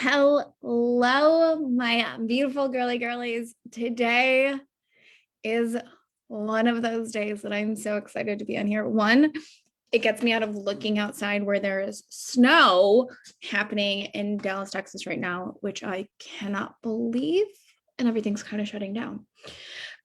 Hello, my beautiful girlies. Today is one of those days that I'm so excited to be on here. One, it gets me out of looking outside where there is snow happening in Dallas, Texas right now, which I cannot believe, and everything's kind of shutting down.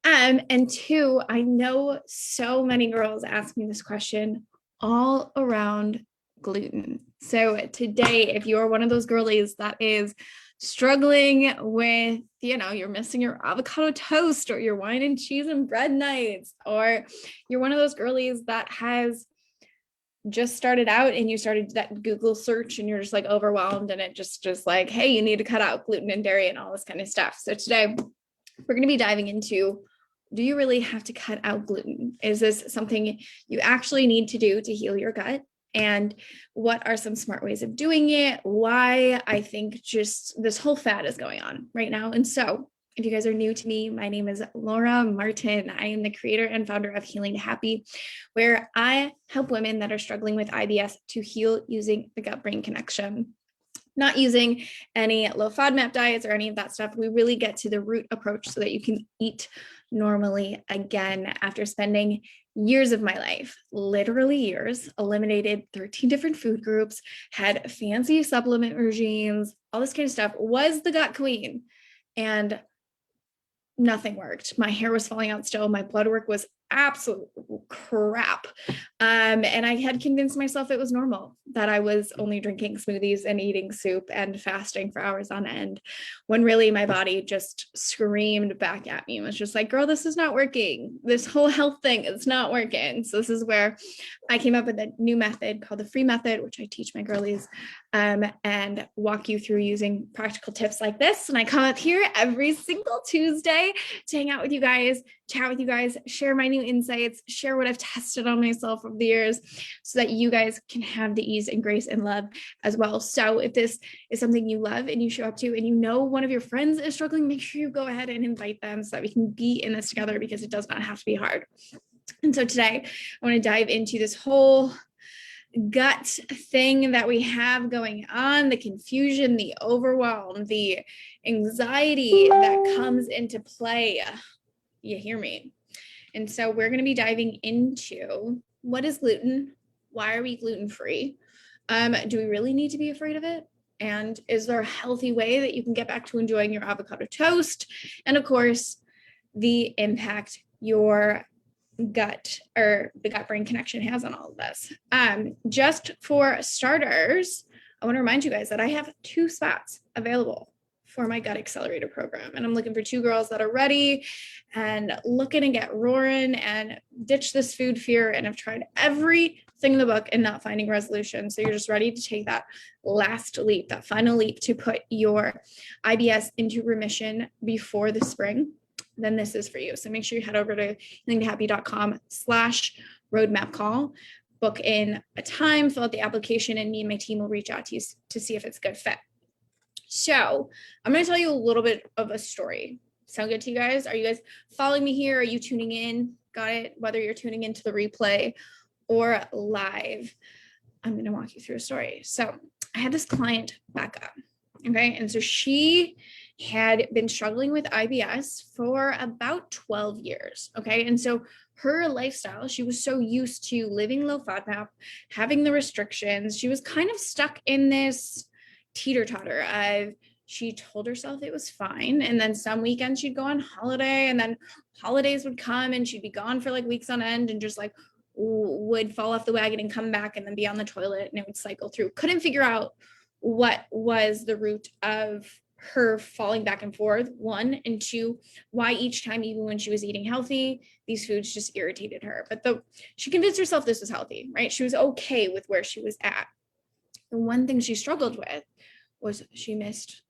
And two, I know so many girls ask me this question all around gluten. So today, if you're one of those girlies that is struggling with, you're missing your avocado toast or your wine and cheese and bread nights, or you're one of those girlies that has just started out and you started that Google search and you're just like overwhelmed and it just like, hey, you need to cut out gluten and dairy and all this kind of stuff. So today we're going to be diving into, do you really have to cut out gluten? Is this something you actually need to do to heal your gut? And what are some smart ways of doing it? Why I think just this whole fad is going on right now. And so if you guys are new to me, my name is Laura Martin. I am the creator and founder of Healing to Happy, where I help women that are struggling with IBS to heal using the gut-brain connection. Not using any low FODMAP diets or any of that stuff. We really get to the root approach so that you can eat normally again after spending years of my life, literally years, eliminated 13 different food groups, had fancy supplement regimes, all this kind of stuff, was the gut queen. And nothing worked. My hair was falling out still. My blood work was absolute crap. And I had convinced myself it was normal, that I was only drinking smoothies and eating soup and fasting for hours on end, when really my body just screamed back at me and was just like, girl, this is not working. This whole health thing is not working. So this is where I came up with a new method called the free method, which I teach my girlies and walk you through using practical tips like this. And I come up here every single Tuesday to hang out with you guys, chat with you guys, share my new insights, share what I've tested on myself over the years so that you guys can have the ease and grace and love as well. So if this is something you love and you show up to and you know one of your friends is struggling, make sure you go ahead and invite them so that we can be in this together, because it does not have to be hard. And so today I want to dive into this whole gut thing that we have going on, the confusion, the overwhelm, the anxiety that comes into play. You hear me? And so we're going to be diving into, what is gluten? Why are we gluten-free? Do we really need to be afraid of it? And is there a healthy way that you can get back to enjoying your avocado toast? And of course, the impact your gut or the gut-brain connection has on all of this. Just for starters, I want to remind you guys that I have 2 spots available for my Gut Accelerator program. And I'm looking for 2 girls that are ready and looking to get roaring and ditch this food fear and have tried everything in the book and not finding resolution. So you're just ready to take that last leap, that final leap to put your IBS into remission before the spring. Then this is for you. So make sure you head over to healingtohappy.com/roadmap call, book in a time, fill out the application, and me and my team will reach out to you to see if it's a good fit. So I'm going to tell you a little bit of a story. Sound good to you guys? Are you guys following me here? Are you tuning in? Got it? Whether you're tuning into the replay or live, I'm going to walk you through a story. So I had this client, Becca. Okay. And so she had been struggling with IBS for about 12 years. Okay. And so her lifestyle, she was so used to living low FODMAP, having the restrictions. She was kind of stuck in this teeter-totter of, she told herself it was fine. And then some weekends she'd go on holiday, and then holidays would come and she'd be gone for like weeks on end and just like would fall off the wagon and come back and then be on the toilet, and it would cycle through. Couldn't figure out what was the root of her falling back and forth, 1, and 2, why each time, even when she was eating healthy, these foods just irritated her. But she convinced herself this was healthy, right? She was okay with where she was at. The one thing she struggled with was she missed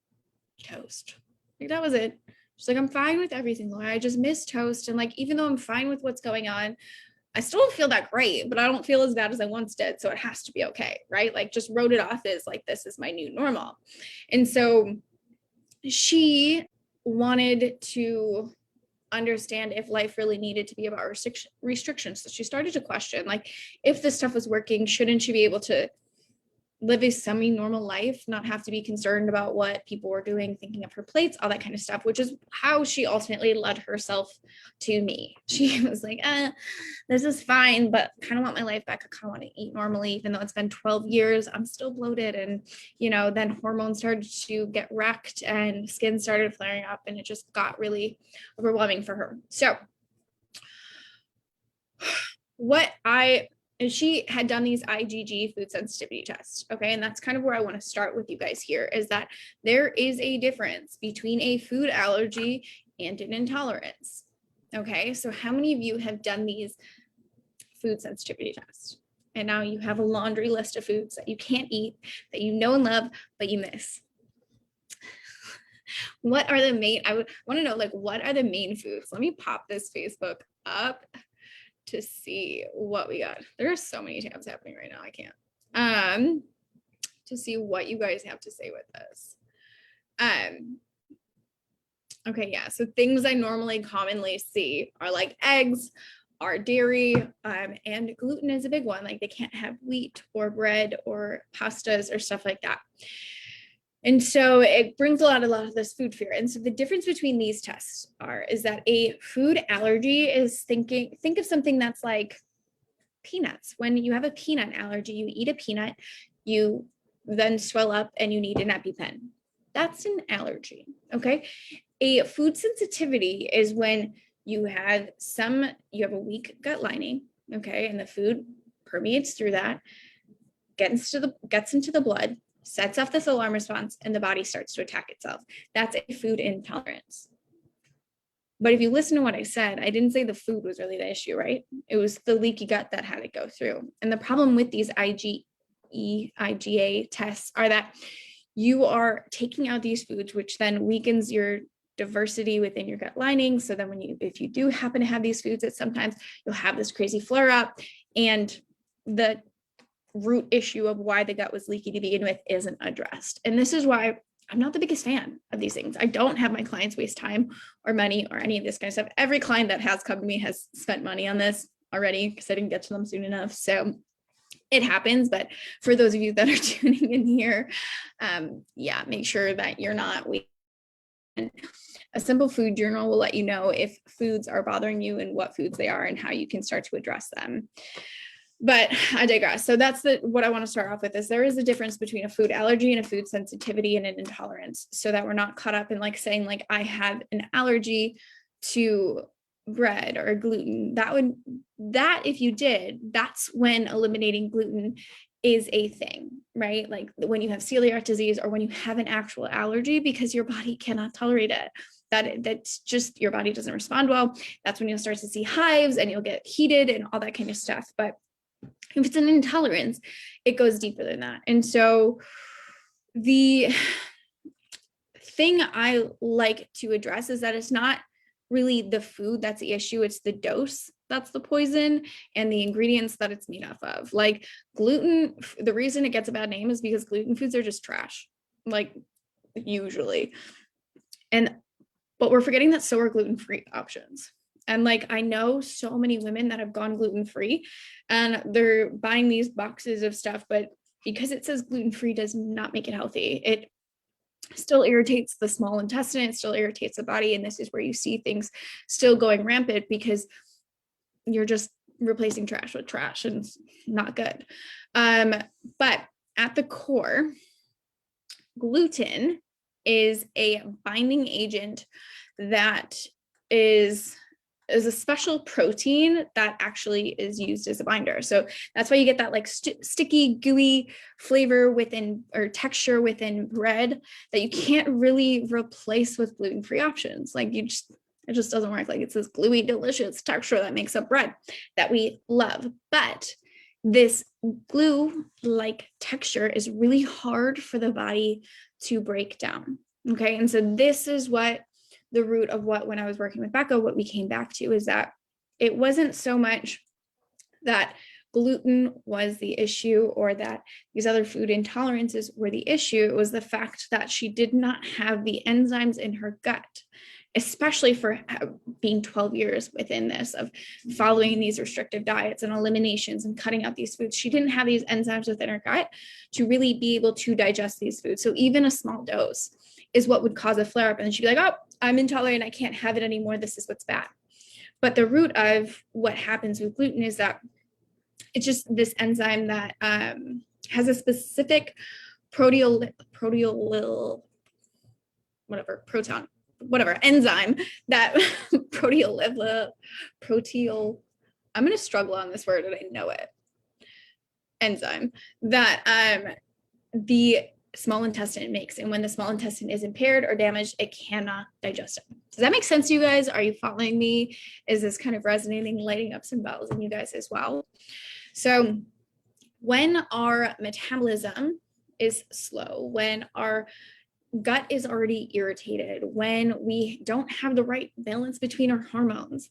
toast. Like, that was it. She's like, I'm fine with everything, Laura. I just miss toast. And like, even though I'm fine with what's going on, I still don't feel that great, but I don't feel as bad as I once did. So it has to be okay, right? Like, just wrote it off as like, this is my new normal. And so she wanted to understand if life really needed to be about restrictions. So she started to question, like, if this stuff was working, shouldn't she be able to live a semi-normal life, not have to be concerned about what people were doing, thinking of her plates, all that kind of stuff, which is how she ultimately led herself to me. She was like, this is fine, but I kind of want my life back. I kind of want to eat normally, even though it's been 12 years, I'm still bloated. And, then hormones started to get wrecked and skin started flaring up, and it just got really overwhelming for her. So and she had done these IgG food sensitivity tests. Okay. And that's kind of where I want to start with you guys here, is that there is a difference between a food allergy and an intolerance. Okay. So how many of you have done these food sensitivity tests? And now you have a laundry list of foods that you can't eat, that you know and love, but you miss. What are the main, I would want to know, like, what are the main foods? Let me pop this Facebook up to see what we got. There are so many tabs happening right now. I can't. To see what you guys have to say with this. Okay, yeah. So things I normally commonly see are like eggs, are dairy, and gluten is a big one. Like they can't have wheat or bread or pastas or stuff like that. And so it brings a lot of this food fear. And so the difference between these tests is that a food allergy is think of something that's like peanuts. When you have a peanut allergy, you eat a peanut, you then swell up and you need an EpiPen. That's an allergy, okay? A food sensitivity is when you have a weak gut lining, okay? And the food permeates through that, gets into the blood, sets off this alarm response, and the body starts to attack itself. That's a food intolerance. But if you listen to what I said, I didn't say the food was really the issue, right? It was the leaky gut that had to go through. And the problem with these IgA tests are that you are taking out these foods, which then weakens your diversity within your gut lining. So then if you do happen to have these foods, that sometimes you'll have this crazy flare up, and the root issue of why the gut was leaky to begin with isn't addressed. And this is why I'm not the biggest fan of these things. I don't have my clients waste time or money or any of this kind of stuff. Every client that has come to me has spent money on this already because I didn't get to them soon enough. So it happens. But for those of you that are tuning in here, make sure that you're not waiting. A simple food journal will let you know if foods are bothering you and what foods they are and how you can start to address them. But I digress. So that's what I want to start off with, is there is a difference between a food allergy and a food sensitivity and an intolerance, so that we're not caught up in like saying like I have an allergy to bread or gluten. That if you did, that's when eliminating gluten is a thing, right? Like when you have celiac disease or when you have an actual allergy because your body cannot tolerate it. That's just, your body doesn't respond well. That's when you'll start to see hives and you'll get heated and all that kind of stuff. But if it's an intolerance, it goes deeper than that. And so the thing I like to address is that it's not really the food that's the issue, it's the dose that's the poison and the ingredients that it's made off of. Like gluten, the reason it gets a bad name is because gluten foods are just trash, like usually. But we're forgetting that so are gluten-free options. And like, I know so many women that have gone gluten-free and they're buying these boxes of stuff, but because it says gluten-free does not make it healthy. It still irritates the small intestine, it still irritates the body. And this is where you see things still going rampant because you're just replacing trash with trash and it's not good. But at the core, gluten is a binding agent that is a special protein that actually is used as a binder. So that's why you get that like sticky, gooey flavor within, or texture within bread, that you can't really replace with gluten-free options. Like it just doesn't work. Like it's this gluey, delicious texture that makes up bread that we love. But this glue-like texture is really hard for the body to break down. Okay. And so this is what the root of what, when I was working with Becca, what we came back to is that it wasn't so much that gluten was the issue or that these other food intolerances were the issue. It was the fact that she did not have the enzymes in her gut especially for being 12 years within this of following these restrictive diets and eliminations and cutting out these foods. She didn't have these enzymes within her gut to really be able to digest these foods. So even a small dose is what would cause a flare up. And then she'd be like, oh, I'm intolerant. I can't have it anymore. This is what's bad. But the root of what happens with gluten is that it's just this enzyme that has a specific enzyme that I'm going to struggle on this word and I know it, enzyme that the small intestine makes. And when the small intestine is impaired or damaged, it cannot digest it. Does that make sense to you guys? Are you following me? Is this kind of resonating, lighting up some bells in you guys as well? So when our metabolism is slow, when our gut is already irritated, when we don't have the right balance between our hormones,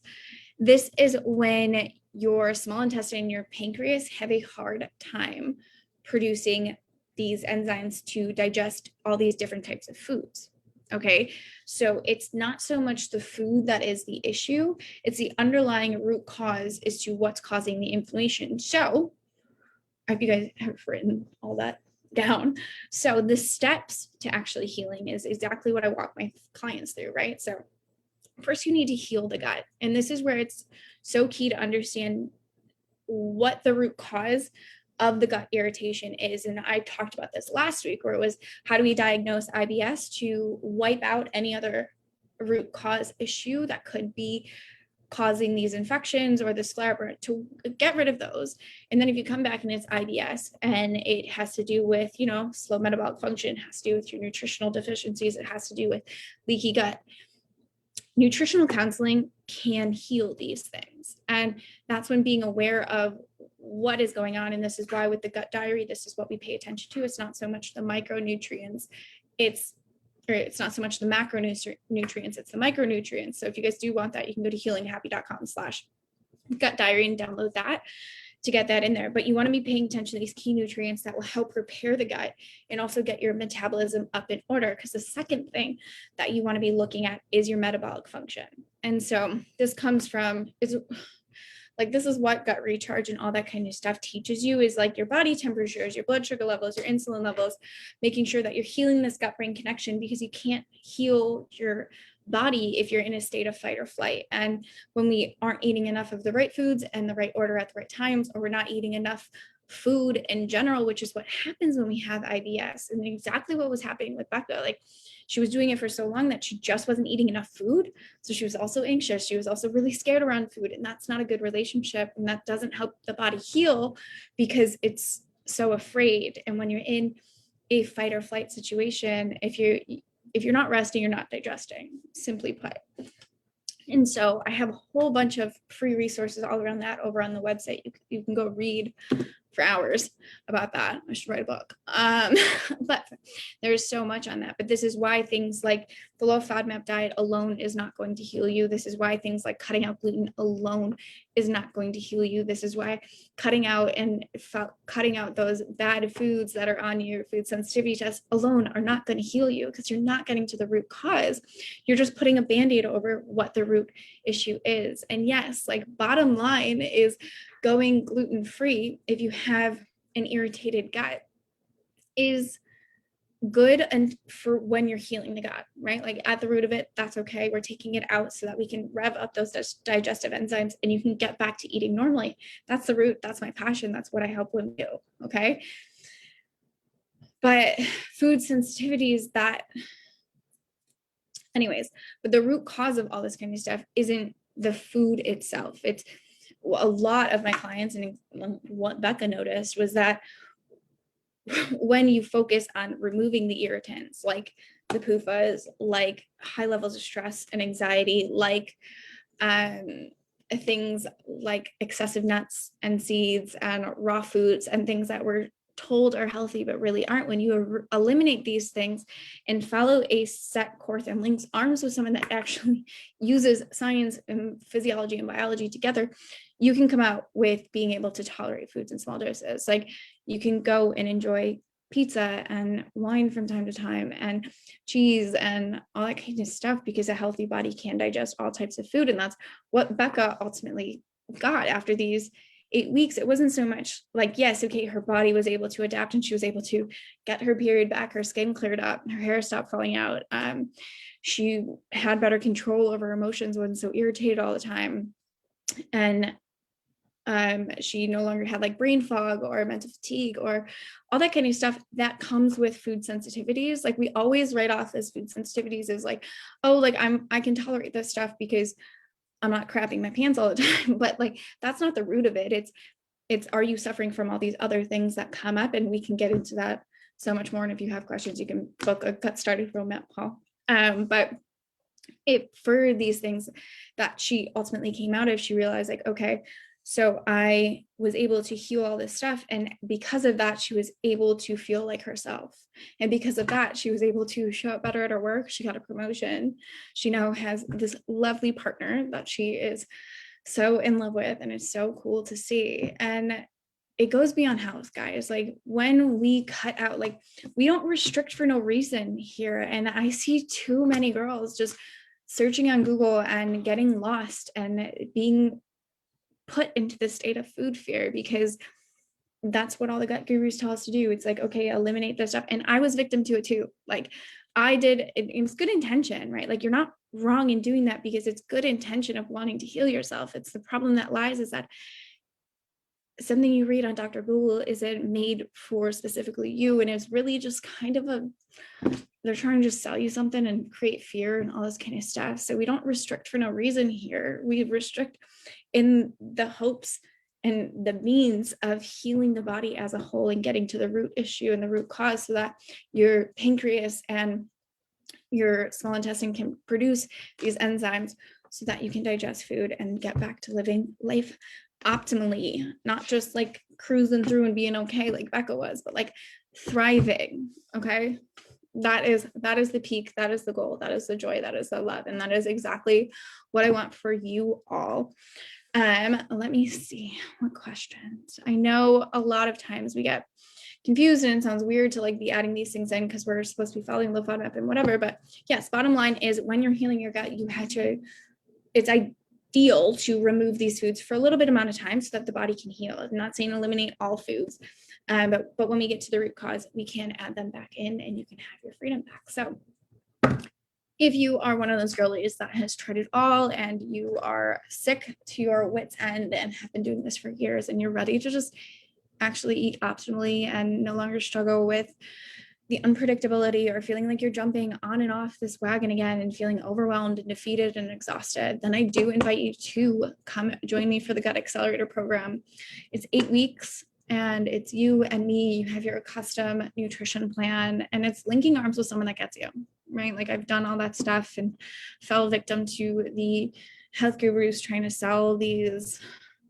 this is when your small intestine, your pancreas have a hard time producing these enzymes to digest all these different types of foods. Okay, so it's not so much the food that is the issue, it's the underlying root cause as to what's causing the inflammation. So I hope you guys have written all that down. So the steps to actually healing is exactly what I walk my clients through, right? So first you need to heal the gut. And this is where it's so key to understand what the root cause of the gut irritation is. And I talked about this last week, where it was, how do we diagnose IBS to wipe out any other root cause issue that could be causing these infections or the sclerosis, to get rid of those. And then if you come back and it's IBS and it has to do with, slow metabolic function, it has to do with your nutritional deficiencies, it has to do with leaky gut. Nutritional counseling can heal these things. And that's when being aware of what is going on. And this is why with the gut diary, this is what we pay attention to. It's not so much the micronutrients, it's not so much the macronutrients, it's the micronutrients. So if you guys do want that, you can go to healinghappy.com/gut diary and download that to get that in there. But you want to be paying attention to these key nutrients that will help repair the gut and also get your metabolism up in order. Because the second thing that you want to be looking at is your metabolic function. And so this comes from, this is what gut recharge and all that kind of stuff teaches you, is like your body temperatures, your blood sugar levels, your insulin levels, making sure that you're healing this gut brain connection, because you can't heal your body if you're in a state of fight or flight. And when we aren't eating enough of the right foods and the right order at the right times, or we're not eating enough food in general, which is what happens when we have IBS, and exactly what was happening with Becca. Like, she was doing it for so long that she just wasn't eating enough food. So she was also anxious. She was also really scared around food. And that's not a good relationship. And that doesn't help the body heal, because it's so afraid. And when you're in a fight or flight situation, if you're not resting, you're not digesting, simply put. And so I have a whole bunch of free resources all around that over on the website. You can go read for hours about that. I should write a book. But there's so much on that. But this is why things like the low FODMAP diet alone is not going to heal you. This is why things like cutting out gluten alone is not going to heal you. This is why cutting out those bad foods that are on your food sensitivity test alone are not going to heal you, because you're not getting to the root cause. You're just putting a Band-Aid over what the root issue is. And yes, bottom line is, going gluten-free, if you have an irritated gut, is good and for when you're healing the gut, right? At the root of it, that's okay. We're taking it out so that we can rev up those digestive enzymes and you can get back to eating normally. That's the root. That's my passion. That's what I help women do. Okay. But food sensitivities, but the root cause of all this kind of stuff isn't the food itself. It's a lot of my clients, and what Becca noticed was that when you focus on removing the irritants, like the PUFAs, like high levels of stress and anxiety, like things like excessive nuts and seeds and raw foods and things that we're told are healthy but really aren't, when you eliminate these things and follow a set course and links arms with someone that actually uses science and physiology and biology together, you can come out with being able to tolerate foods in small doses. You can go and enjoy pizza and wine from time to time and cheese and all that kind of stuff, because a healthy body can digest all types of food. And that's what Becca ultimately got after these 8 weeks. It wasn't so much like, yes, okay, her body was able to adapt and she was able to get her period back, her skin cleared up, her hair stopped falling out. She had better control over emotions, wasn't so irritated all the time. And she no longer had like brain fog or mental fatigue or all that kind of stuff that comes with food sensitivities. Like we always write off as food sensitivities as like, oh, like I can tolerate this stuff because I'm not crapping my pants all the time. But like, that's not the root of it. It's, are you suffering from all these other things that come up? And we can get into that so much more. And if you have questions, you can book a Gut Started roadmap call. But for these things that she ultimately came out of, she realized like, okay, so I was able to heal all this stuff. And because of that, she was able to feel like herself. And because of that, she was able to show up better at her work. She got a promotion. She now has this lovely partner that she is so in love with. And it's so cool to see. And it goes beyond health, guys. Like when we cut out, like we don't restrict for no reason here. And I see too many girls just searching on Google and getting lost and being put into the state of food fear, because that's what all the gut gurus tell us to do. It's like, okay, eliminate this stuff. And I was victim to it too. Like I did, it's good intention, right? Like you're not wrong in doing that because it's good intention of wanting to heal yourself. It's the problem that lies is that something you read on Dr. Google isn't made for specifically you. And it's really just kind of they're trying to just sell you something and create fear and all this kind of stuff. So we don't restrict for no reason here. We restrict in the hopes and the means of healing the body as a whole and getting to the root issue and the root cause, so that your pancreas and your small intestine can produce these enzymes so that you can digest food and get back to living life optimally, not just like cruising through and being okay like Becca was, but like thriving. Okay, that is the peak, that is the goal, that is the joy, that is the love, and that is exactly what I want for you all. Let me see what questions. I know a lot of times we get confused and it sounds weird to like be adding these things in because we're supposed to be following the FODMAP and whatever, but yes, bottom line is when you're healing your gut, it's ideal to remove these foods for a little bit amount of time so that the body can heal. I'm not saying eliminate all foods, but when we get to the root cause, we can add them back in and you can have your freedom back. So if you are one of those girlies that has tried it all and you are sick to your wits' end and have been doing this for years and you're ready to just actually eat optimally and no longer struggle with the unpredictability or feeling like you're jumping on and off this wagon again and feeling overwhelmed and defeated and exhausted, then I do invite you to come join me for the Gut Accelerator Program. It's 8 weeks and it's you and me. You have your custom nutrition plan and it's linking arms with someone that gets you, right? Like I've done all that stuff and fell victim to the health gurus trying to sell these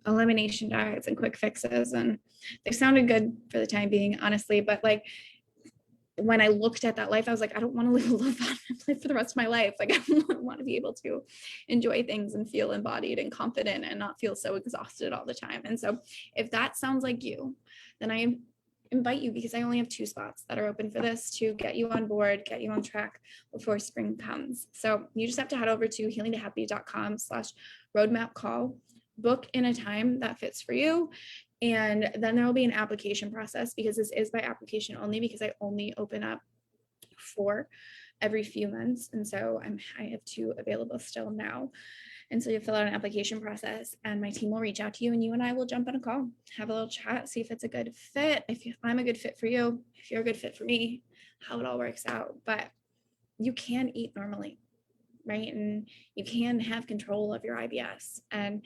elimination diets and quick fixes, and they sounded good for the time being, honestly, but like when I looked at that life, I was like, I don't want to live a low FODMAP life for the rest of my life. Like I want to be able to enjoy things and feel embodied and confident and not feel so exhausted all the time. And so if that sounds like you, then I invite you, because I only have 2 spots that are open for this, to get you on board, get you on track before spring comes. So you just have to head over to healingtohappy.com/roadmap call, book in a time that fits for you. And then there will be an application process, because this is by application only, because I only open up 4 every few months. And so I have 2 available still now. And so you fill out an application process and my team will reach out to you and you and I will jump on a call, have a little chat, see if it's a good fit. If I'm a good fit for you, if you're a good fit for me, how it all works out. But you can eat normally, right? And you can have control of your IBS. And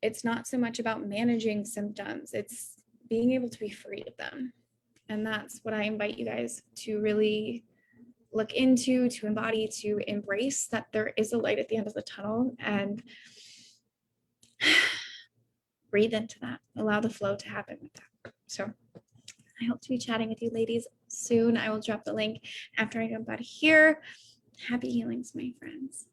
it's not so much about managing symptoms, it's being able to be free of them. And that's what I invite you guys to really look into, to embody, to embrace, that there is a light at the end of the tunnel, and breathe into that. Allow the flow to happen with that. So I hope to be chatting with you ladies soon. I will drop the link after I jump out of here. Happy healings, my friends.